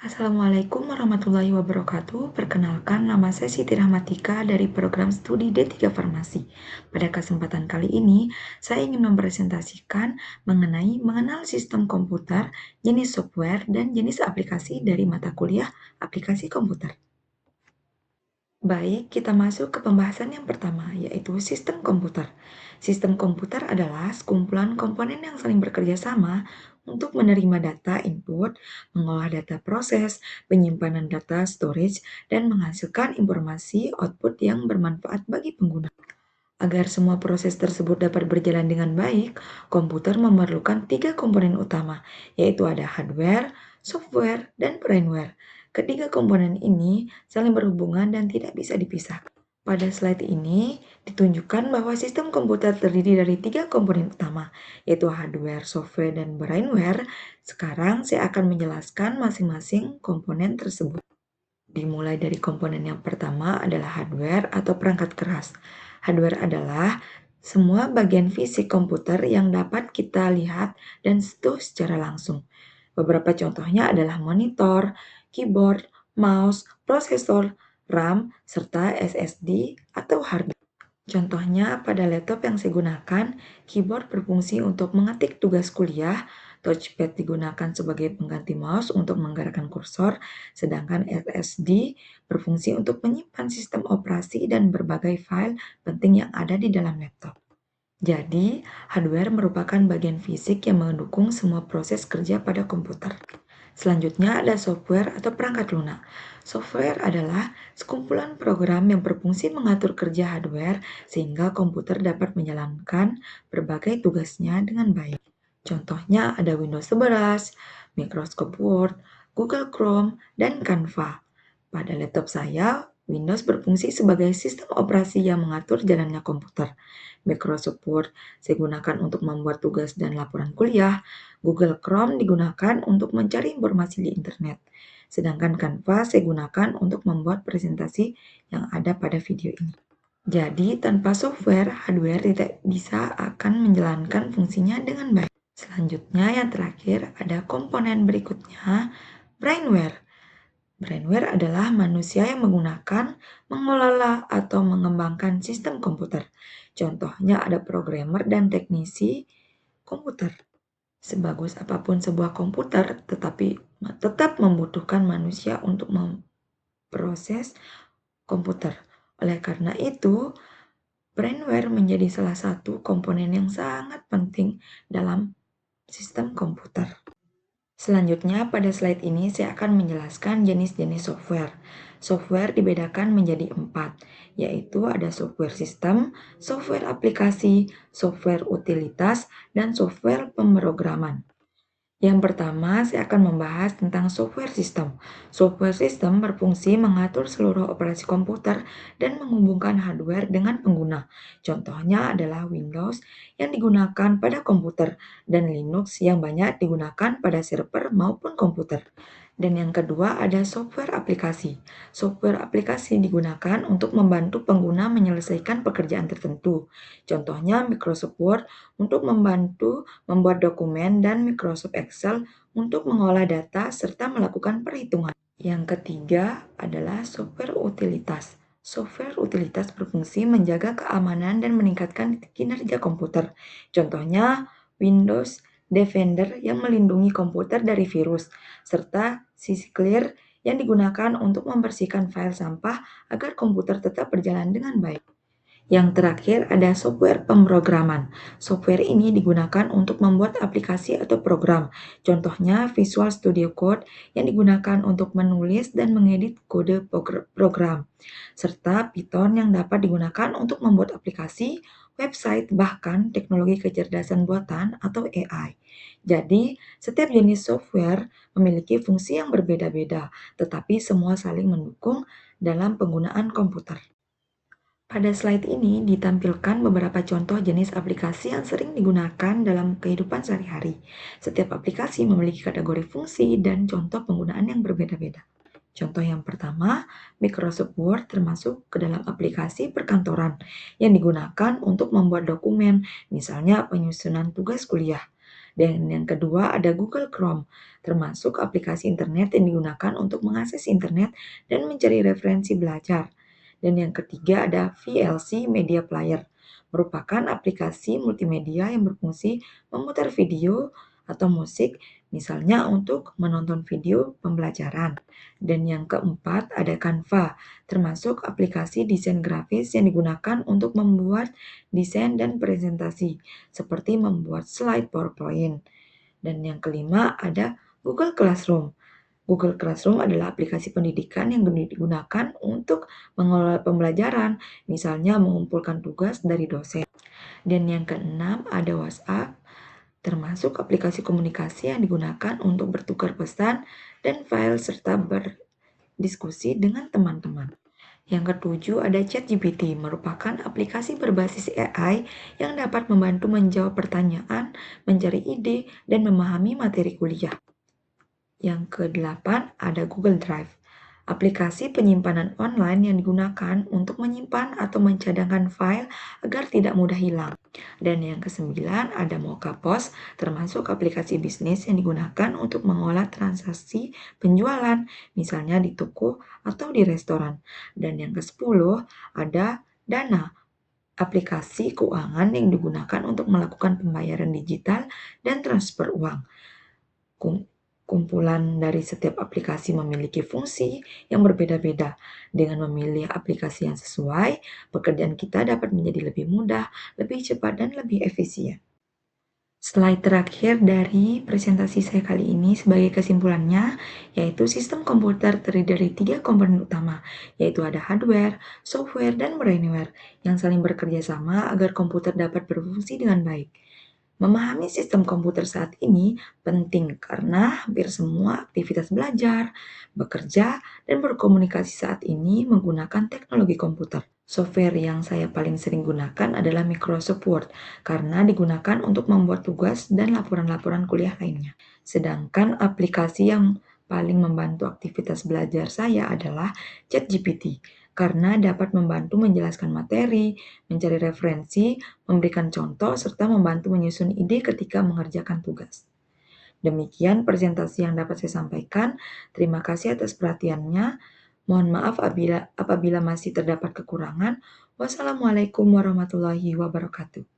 Assalamualaikum warahmatullahi wabarakatuh. Perkenalkan, nama saya Siti Rahmatika dari program studi D3 Farmasi. Pada kesempatan kali ini, saya ingin mempresentasikan mengenai mengenal sistem komputer, jenis software, dan jenis aplikasi dari mata kuliah aplikasi komputer. Baik, kita masuk ke pembahasan yang pertama, yaitu sistem komputer. Sistem komputer adalah sekumpulan komponen yang saling bekerja sama untuk menerima data input, mengolah data proses, penyimpanan data storage, dan menghasilkan informasi output yang bermanfaat bagi pengguna. Agar semua proses tersebut dapat berjalan dengan baik, komputer memerlukan tiga komponen utama, yaitu ada hardware, software, dan firmware. Ketiga komponen ini saling berhubungan dan tidak bisa dipisahkan. Pada slide ini ditunjukkan bahwa sistem komputer terdiri dari tiga komponen utama, yaitu hardware, software, dan firmware. Sekarang saya akan menjelaskan masing-masing komponen tersebut. Dimulai dari komponen yang pertama adalah hardware atau perangkat keras. Hardware adalah semua bagian fisik komputer yang dapat kita lihat dan sentuh secara langsung. Beberapa contohnya adalah monitor, keyboard, mouse, prosesor, RAM, serta SSD atau hard disk. Contohnya pada laptop yang saya gunakan, keyboard berfungsi untuk mengetik tugas kuliah, touchpad digunakan sebagai pengganti mouse untuk menggerakkan kursor, sedangkan SSD berfungsi untuk menyimpan sistem operasi dan berbagai file penting yang ada di dalam laptop. Jadi, hardware merupakan bagian fisik yang mendukung semua proses kerja pada komputer. Selanjutnya ada software atau perangkat lunak. Software adalah sekumpulan program yang berfungsi mengatur kerja hardware sehingga komputer dapat menjalankan berbagai tugasnya dengan baik. Contohnya ada Windows 11, Microsoft Word, Google Chrome, dan Canva. Pada laptop saya, Windows berfungsi sebagai sistem operasi yang mengatur jalannya komputer. Microsoft Word saya gunakan untuk membuat tugas dan laporan kuliah. Google Chrome digunakan untuk mencari informasi di internet. Sedangkan Canva saya gunakan untuk membuat presentasi yang ada pada video ini. Jadi, tanpa software, hardware tidak bisa akan menjalankan fungsinya dengan baik. Selanjutnya, yang terakhir ada komponen berikutnya, brainware. Brainware adalah manusia yang menggunakan, mengelola, atau mengembangkan sistem komputer. Contohnya ada programmer dan teknisi komputer. Sebagus apapun sebuah komputer, tetapi tetap membutuhkan manusia untuk memproses komputer. Oleh karena itu, brainware menjadi salah satu komponen yang sangat penting dalam sistem komputer. Selanjutnya, pada slide ini saya akan menjelaskan jenis-jenis software. Software dibedakan menjadi 4, yaitu ada software sistem, software aplikasi, software utilitas, dan software pemrograman. Yang pertama, saya akan membahas tentang software system. Software system berfungsi mengatur seluruh operasi komputer dan menghubungkan hardware dengan pengguna. Contohnya adalah Windows yang digunakan pada komputer dan Linux yang banyak digunakan pada server maupun komputer. Dan yang kedua ada software aplikasi. Software aplikasi digunakan untuk membantu pengguna menyelesaikan pekerjaan tertentu. Contohnya Microsoft Word untuk membantu membuat dokumen dan Microsoft Excel untuk mengolah data serta melakukan perhitungan. Yang ketiga adalah software utilitas. Software utilitas berfungsi menjaga keamanan dan meningkatkan kinerja komputer. Contohnya Windows Defender yang melindungi komputer dari virus, serta SysClear yang digunakan untuk membersihkan file sampah agar komputer tetap berjalan dengan baik. Yang terakhir ada software pemrograman. Software ini digunakan untuk membuat aplikasi atau program. Contohnya Visual Studio Code yang digunakan untuk menulis dan mengedit kode program. Serta Python yang dapat digunakan untuk membuat aplikasi, website, bahkan teknologi kecerdasan buatan atau AI. Jadi, setiap jenis software memiliki fungsi yang berbeda-beda, tetapi semua saling mendukung dalam penggunaan komputer. Pada slide ini ditampilkan beberapa contoh jenis aplikasi yang sering digunakan dalam kehidupan sehari-hari. Setiap aplikasi memiliki kategori fungsi dan contoh penggunaan yang berbeda-beda. Contoh yang pertama, Microsoft Word termasuk ke dalam aplikasi perkantoran yang digunakan untuk membuat dokumen, misalnya penyusunan tugas kuliah. Dan yang kedua ada Google Chrome, termasuk aplikasi internet yang digunakan untuk mengakses internet dan mencari referensi belajar. Dan yang ketiga ada VLC Media Player, merupakan aplikasi multimedia yang berfungsi memutar video atau musik, misalnya untuk menonton video pembelajaran. Dan yang keempat ada Canva, termasuk aplikasi desain grafis yang digunakan untuk membuat desain dan presentasi, seperti membuat slide PowerPoint. Dan yang kelima ada Google Classroom. Google Classroom adalah aplikasi pendidikan yang digunakan untuk mengelola pembelajaran, misalnya mengumpulkan tugas dari dosen. Dan yang keenam ada WhatsApp, termasuk aplikasi komunikasi yang digunakan untuk bertukar pesan dan file serta berdiskusi dengan teman-teman. Yang ketujuh ada ChatGPT, merupakan aplikasi berbasis AI yang dapat membantu menjawab pertanyaan, mencari ide, dan memahami materi kuliah. Yang kedelapan ada Google Drive, aplikasi penyimpanan online yang digunakan untuk menyimpan atau mencadangkan file agar tidak mudah hilang. Dan yang kesembilan ada Mochapost, termasuk aplikasi bisnis yang digunakan untuk mengolah transaksi penjualan, misalnya di toko atau di restoran. Dan yang kesepuluh ada Dana, aplikasi keuangan yang digunakan untuk melakukan pembayaran digital dan transfer uang. Kumpulan dari setiap aplikasi memiliki fungsi yang berbeda-beda. Dengan memilih aplikasi yang sesuai, pekerjaan kita dapat menjadi lebih mudah, lebih cepat, dan lebih efisien. Slide terakhir dari presentasi saya kali ini sebagai kesimpulannya, yaitu sistem komputer terdiri dari 3 komponen utama, yaitu ada hardware, software, dan brainware yang saling bekerja sama agar komputer dapat berfungsi dengan baik. Memahami sistem komputer saat ini penting karena hampir semua aktivitas belajar, bekerja, dan berkomunikasi saat ini menggunakan teknologi komputer. Software yang saya paling sering gunakan adalah Microsoft Word karena digunakan untuk membuat tugas dan laporan-laporan kuliah lainnya. Sedangkan aplikasi yang paling membantu aktivitas belajar saya adalah ChatGPT karena dapat membantu menjelaskan materi, mencari referensi, memberikan contoh, serta membantu menyusun ide ketika mengerjakan tugas. Demikian presentasi yang dapat saya sampaikan. Terima kasih atas perhatiannya. Mohon maaf apabila masih terdapat kekurangan. Wassalamualaikum warahmatullahi wabarakatuh.